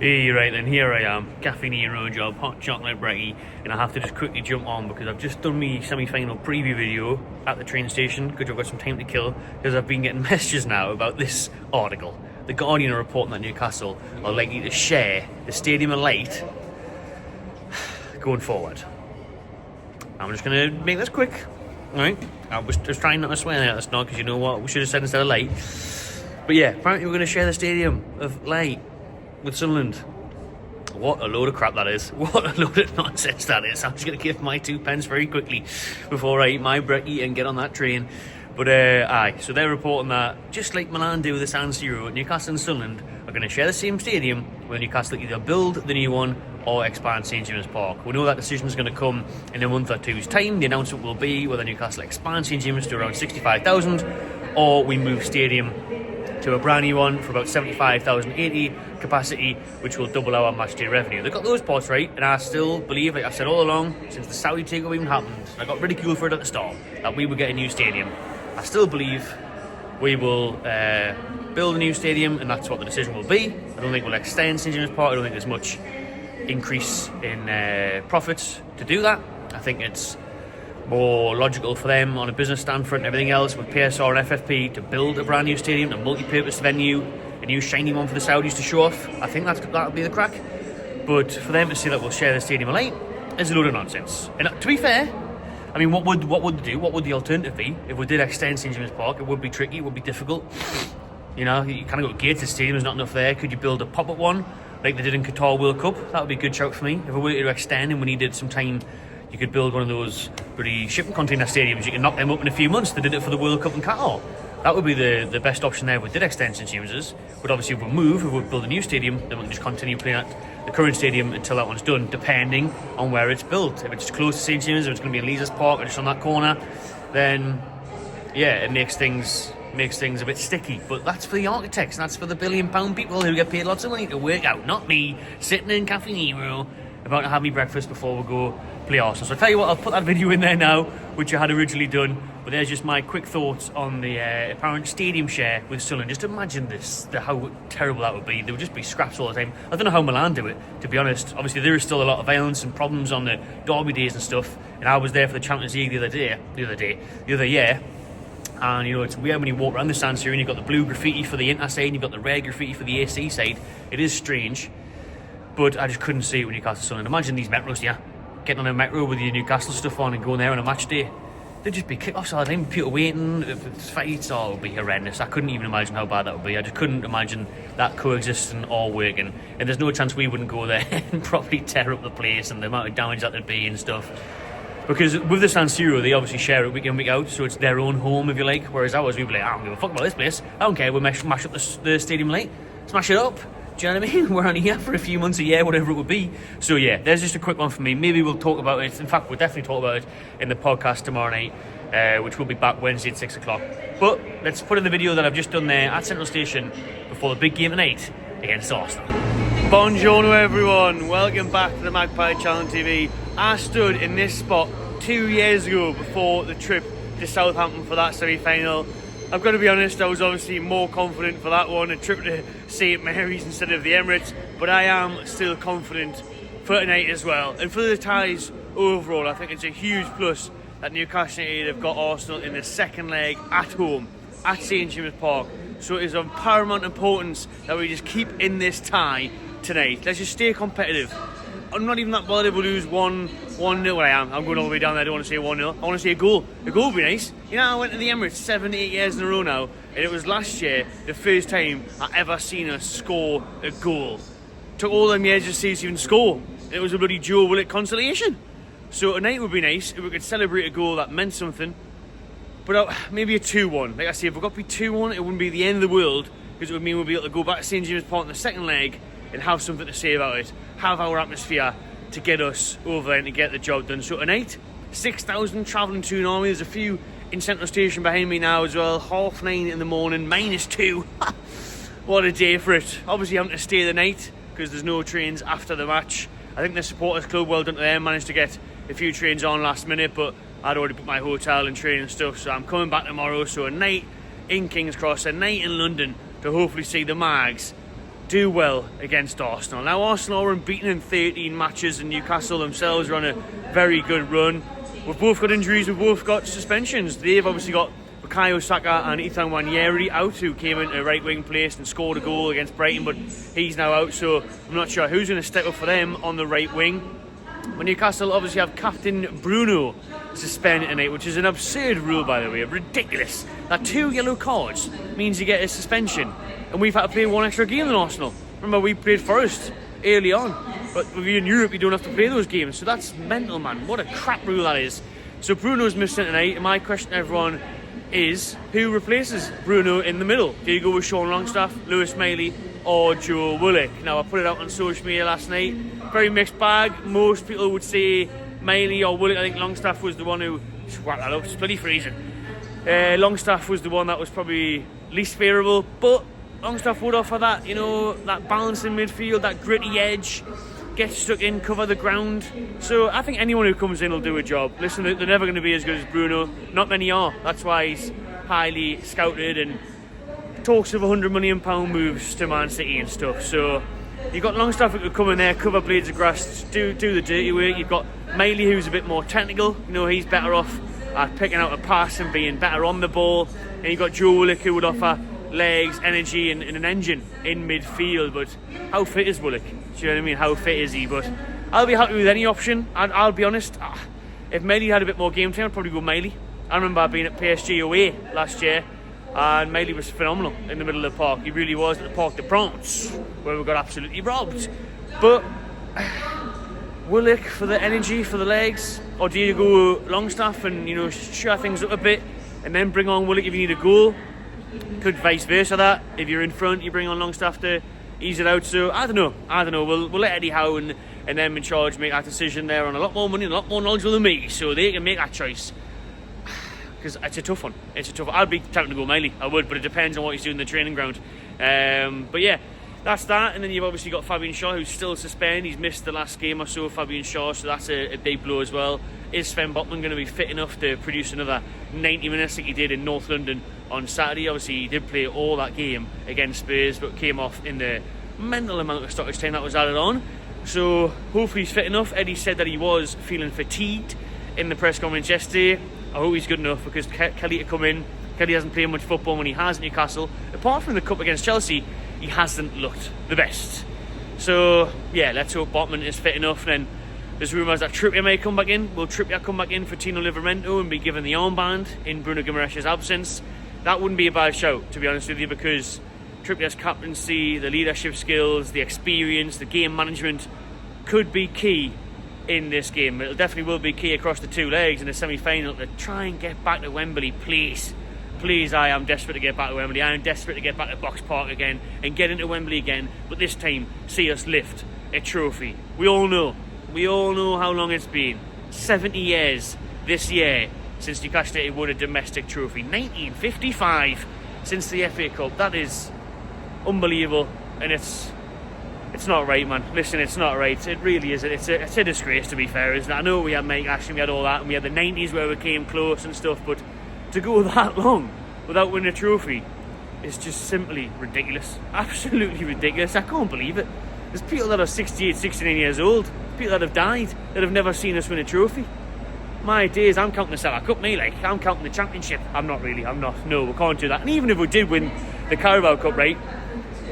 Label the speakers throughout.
Speaker 1: Hey, right then, here I am, caffeine hero job, hot chocolate brekkie, and I have to just quickly jump on because I've just done my semi-final preview video at the train station because I've got some time to kill, because I've been getting messages now about this article. The Guardian are reporting that Newcastle are likely to share the Stadium of Light going forward. I'm just going to make this quick, alright? I was just trying not to swear there at the start because you know what we should have said instead of light. But yeah, apparently we're going to share the Stadium of Light with Sunderland. What a load of crap that is. What a load of nonsense that is. I'm just going to give my 2 pence very quickly before I eat my brekkie and get on that train. But so they're reporting that, just like Milan do with the San Siro, Newcastle and Sunderland are going to share the same stadium, where Newcastle either build the new one or expand St James Park. We know that decision is going to come in a month or two's time. The announcement will be whether Newcastle expands St James to around 65,000 or we move stadium to a brand new one for about 75,080 capacity, which will double our match day revenue. They've got those parts right, and I still believe, like I've said all along, since the Saudi takeover even happened, I got ridiculed for it at the start, that we would get a new stadium. I still believe we will build a new stadium, and that's what the decision will be. I don't think we'll extend St James Park. I don't think there's much increase in profits to do that. I think it's more logical for them on a business standpoint and everything else with PSR and FFP to build a brand new stadium, a multi-purpose venue, a new shiny one for the Saudis to show off. I think that'll be the crack. But for them to say that we'll share the Stadium of Light is a load of nonsense. And to be fair, I mean, what would they do? What would the alternative be if we did extend St James Park? It would be tricky. It would be difficult. You know, you kind of got gated stadium. There's not enough there. Could you build a pop-up one like they did in Qatar World Cup? That would be a good shout for me. If we were to extend and we needed some time, you could build one of those pretty shipping container stadiums. You can knock them up in a few months. They did it for the World Cup in Qatar. That would be the best option there if we did extend St James's. But obviously if we build a new stadium, then we can just continue playing at the current stadium until that one's done, depending on where it's built. If it's close to St James's, if it's going to be in Leazes Park or just on that corner, then yeah, it makes things a bit sticky. But that's for the architects, and that's for the £1 billion people who get paid lots of money to work out, not me sitting in Cafe Nero about to have me breakfast before we go play Arsenal. So I'll tell you what, I'll put that video in there now, which I had originally done, but there's just my quick thoughts on the apparent stadium share with Sunderland. Just imagine how terrible that would be. There would just be scraps all the time. I don't know how Milan do it, to be honest. Obviously there is still a lot of violence and problems on the derby days and stuff, and I was there for the Champions League the other year, and you know, it's weird when you walk around the San Siro and you've got the blue graffiti for the Inter side and you've got the red graffiti for the AC side. It is strange, but I just couldn't see it with Newcastle Sunderland. Imagine these metros, yeah, getting on a metro with your Newcastle stuff on and going there on a match day. There'd just be kick-offs all the time, people waiting, fights, it would be horrendous. I couldn't even imagine how bad that would be. I just couldn't imagine that coexisting or working. And there's no chance we wouldn't go there and probably tear up the place and the amount of damage that there'd be and stuff. Because with the San Siro, they obviously share it week in, week out, so it's their own home, if you like. Whereas ours, we'd be like, I don't give a fuck about this place. I don't care, we'll mash up the Stadium Light. Smash it up. Do you know what I mean? We're only here for a few months, a year, whatever it would be. So yeah, there's just a quick one for me. Maybe we'll talk about it. In fact, we'll definitely talk about it in the podcast tomorrow night, which will be back Wednesday at 6 o'clock. But let's put in the video that I've just done there at Central Station before the big game tonight against Arsenal. Buongiorno everyone, welcome back to the Magpie Channel TV. I stood in this spot 2 years ago before the trip to Southampton for that semi-final. I've got to be honest, I was obviously more confident for that one, a trip to St Mary's instead of the Emirates, but I am still confident for tonight as well. And for the ties overall, I think it's a huge plus that Newcastle United have got Arsenal in the second leg at home at St James Park. So it is of paramount importance that we just keep in this tie tonight. Let's just stay competitive. I'm not even that bothered if we lose 1-0. Well, I am. I'm going all the way down there. I don't want to say 1-0. I want to see a goal. A goal would be nice. You know, I went to the Emirates 7-8 years in a row now, and it was last year the first time I ever seen us score a goal. Took all them years to see us even score. And it was a bloody Joe Willock consolation. So tonight would be nice if we could celebrate a goal that meant something. But maybe a 2-1. Like I say, if we got to be 2-1, it wouldn't be the end of the world, because it would mean we'll be able to go back to St James Park in the second leg and have something to say about it, have our atmosphere to get us over there and to get the job done. So tonight, 6,000 travelling to normally. There's a few in Central Station behind me now as well. 9:30 in the morning, -2. What a day for it. Obviously having to stay the night because there's no trains after the match. I think the supporters club, well done to them, managed to get a few trains on last minute, but I'd already booked my hotel and train and stuff, so I'm coming back tomorrow. So a night in King's Cross, a night in London to hopefully see the Mags do well against Arsenal. Now, Arsenal are unbeaten in 13 matches, and Newcastle themselves are on a very good run. We've both got injuries, we've both got suspensions. They've obviously got Bukayo Saka and Ethan Nwaneri out, who came into right wing place and scored a goal against Brighton, but he's now out, so I'm not sure who's going to step up for them on the right wing. But Newcastle obviously have captain Bruno suspended tonight, which is an absurd rule, by the way, ridiculous. That 2 yellow cards means you get a suspension, and we've had to play 1 extra game than Arsenal. Remember, we played Forest early on, but if you're in Europe, you don't have to play those games, so that's mental, man. What a crap rule that is. So Bruno's missing tonight, and my question to everyone is, who replaces Bruno in the middle? Do you go with Sean Longstaff, Lewis Miley, or Joe Willock? Now, I put it out on social media last night. Very mixed bag. Most people would say Miley or Willock. I think Longstaff was the one who... Whack that up, it's bloody freezing. Longstaff was the one that was probably least favourable, but Longstaff would offer that, you know, that balance in midfield, that gritty edge, get stuck in, cover the ground. So I think anyone who comes in will do a job. Listen, they're never going to be as good as Bruno. Not many are. That's why he's highly scouted, and talks of £100 million moves to Man City and stuff. So you've got Longstaff who could come in there, cover blades of grass, do the dirty work. You've got Miley, who's a bit more technical. You know, he's better off at picking out a pass and being better on the ball. And you've got Joe Willock, who would offer legs, energy, and an engine in midfield. But how fit is Willock? Do you know what I mean? How fit is he? But I'll be happy with any option. I'll be honest, if Miley had a bit more game time, I'd probably go Miley. I remember being at PSG away last year, and Miley was phenomenal in the middle of the park. He really was, at the Parc des Princes, where we got absolutely robbed. But Willock for the energy, for the legs, or do you go Longstaff and, you know, share things up a bit and then bring on Willock if you need a goal? Could vice versa that. If you're in front, you bring on Longstaff to ease it out. So I don't know. We'll let Eddie Howe and them in charge make that decision. They're on a lot more money and a lot more knowledgeable than me, so they can make that choice. Because it's a tough one. I'd be tempted to go Miley. I would, but it depends on what he's doing in the training ground. But yeah, that's that. And then you've obviously got Fabian Shaw, who's still suspended. He's missed the last game or so, Fabian Shaw, so that's a big blow as well. Is Sven Botman going to be fit enough to produce another 90 minutes like he did in North London on Saturday? Obviously, he did play all that game against Spurs, but came off in the mental amount of stoppage time that was added on. So hopefully he's fit enough. Eddie said that he was feeling fatigued in the press conference yesterday. I hope he's good enough, because Kelly to come in. Kelly hasn't played much football when he has at Newcastle. Apart from the cup against Chelsea, he hasn't looked the best. So yeah, let's hope Botman is fit enough. And then there's rumours that Trippier may come back in. Will Trippier come back in for Tino Livramento and be given the armband in Bruno Guimaraes' absence? That wouldn't be a bad shout, to be honest with you, because Trippier's captaincy, the leadership skills, the experience, the game management could be key in this game. It definitely will be key across the 2 legs in the semi-final to try and get back to Wembley, please. Please, I am desperate to get back to Wembley. I am desperate to get back to Box Park again and get into Wembley again, but this time see us lift a trophy. We all know how long it's been. 70 years this year since Newcastle United won a domestic trophy. 1955 since the FA Cup. That is unbelievable, and it's not right, man. Listen, it's not right. It really isn't. It's a disgrace, to be fair, isn't it? I know we had Mike Ashley, we had all that, and we had the 90s where we came close and stuff, but to go that long without winning a trophy is just simply ridiculous. Absolutely ridiculous. I can't believe it. There's people that are 68, 69 years old, people that have died, that have never seen us win a trophy. My days, I'm counting the Salah Cup, me, like, I'm counting the championship. I'm not. No, we can't do that. And even if we did win the Carabao Cup, right,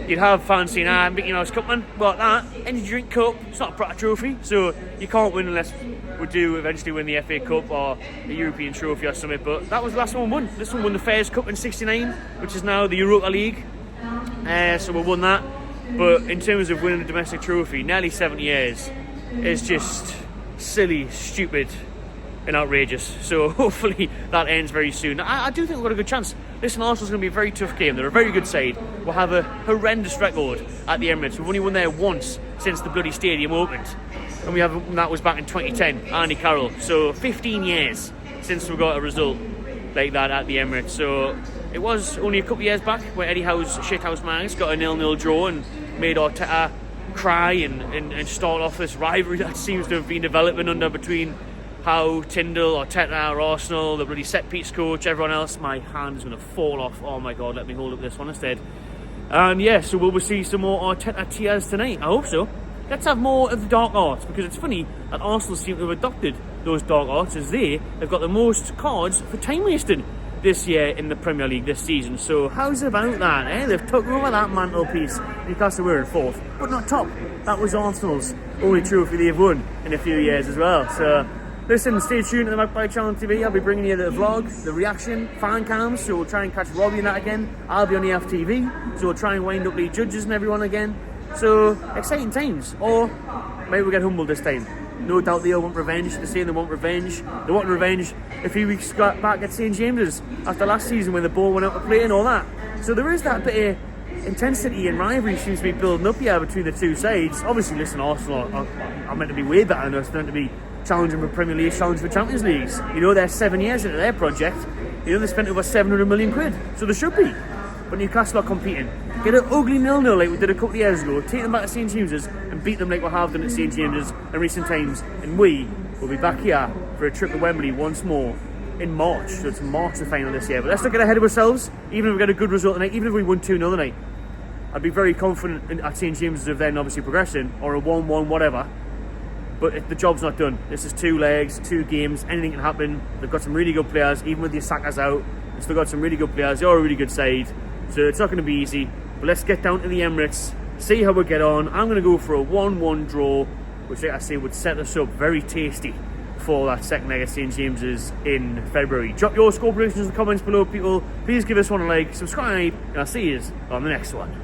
Speaker 1: you'd have fans saying, Mickey Mouse Cup, man. Well, that energy drink cup, it's not a proper trophy, so you can't win unless we do eventually win the FA Cup or the European trophy or something. But that was the last one we won. This one won the Fairs Cup in '69, which is now the Europa League. So we won that. But in terms of winning a domestic trophy, nearly 70 years is just silly, stupid, and outrageous. So hopefully that ends very soon. I do think we've got a good chance. Listen, Arsenal's going to be a very tough game. They're a very good side. We'll have a horrendous record at the Emirates. We've only won there once since the bloody stadium opened, and that was back in 2010, Andy Carroll. So 15 years since we got a result like that at the Emirates. So it was only a couple of years back where Eddie Howe's shithouse Mags got a 0-0 draw and made Arteta cry and start off this rivalry that seems to have been developing between Howe, Tyndall, Arteta, or Arsenal, the bloody set piece coach, everyone else. My hand is going to fall off. Oh my god, let me hold up this one instead. And yeah, so will we see some more Arteta tears tonight? I hope so. Let's have more of the dark arts, because it's funny that Arsenal seem to have adopted those dark arts, as they've got the most cards for time wasting this year in the Premier League this season. So how's about that, eh? They've took over that mantelpiece. Newcastle were in fourth, but not top. That was Arsenal's only trophy they've won in a few years as well. So listen, stay tuned to the Magpie Channel TV. I'll be bringing you the vlog, the reaction, fan cams, so we'll try and catch Robbie in that again. I'll be on the FTV, so we'll try and wind up the judges and everyone again. So, exciting times. Or maybe we'll get humbled this time. No doubt they all want revenge. They're saying they want revenge. They want revenge a few weeks back at St James's after last season when the ball went out to play and all that. So there is that bit of intensity and rivalry seems to be building up here between the two sides. Obviously, listen, Arsenal are meant to be way better than us. They're meant to be challenging for Premier League, challenging for Champions Leagues. You know, they're 7 years into their project. You know, they spent over 700 million quid. So they should be. But Newcastle are competing. Get an ugly 0-0 like we did a couple of years ago. Take them back to St James's and beat them like we have done at St James's in recent times. And we will be back here for a trip to Wembley once more in March. So it's March the final this year. But let's not get ahead of ourselves. Even if we get a good result tonight, even if we won 2-0 tonight, I'd be very confident at St James's of then obviously progressing, or a 1-1 whatever. But the job's not done. This is 2 legs, 2 games, anything can happen. They've got some really good players, even with the Saka's out. They've still got some really good players. They're a really good side. So it's not going to be easy. But let's get down to the Emirates, see how we get on. I'm going to go for a 1-1 draw, which like I say would set us up very tasty for that second leg at St James's in February. Drop your score predictions in the comments below, people. Please give us one a like, subscribe, and I'll see you on the next one.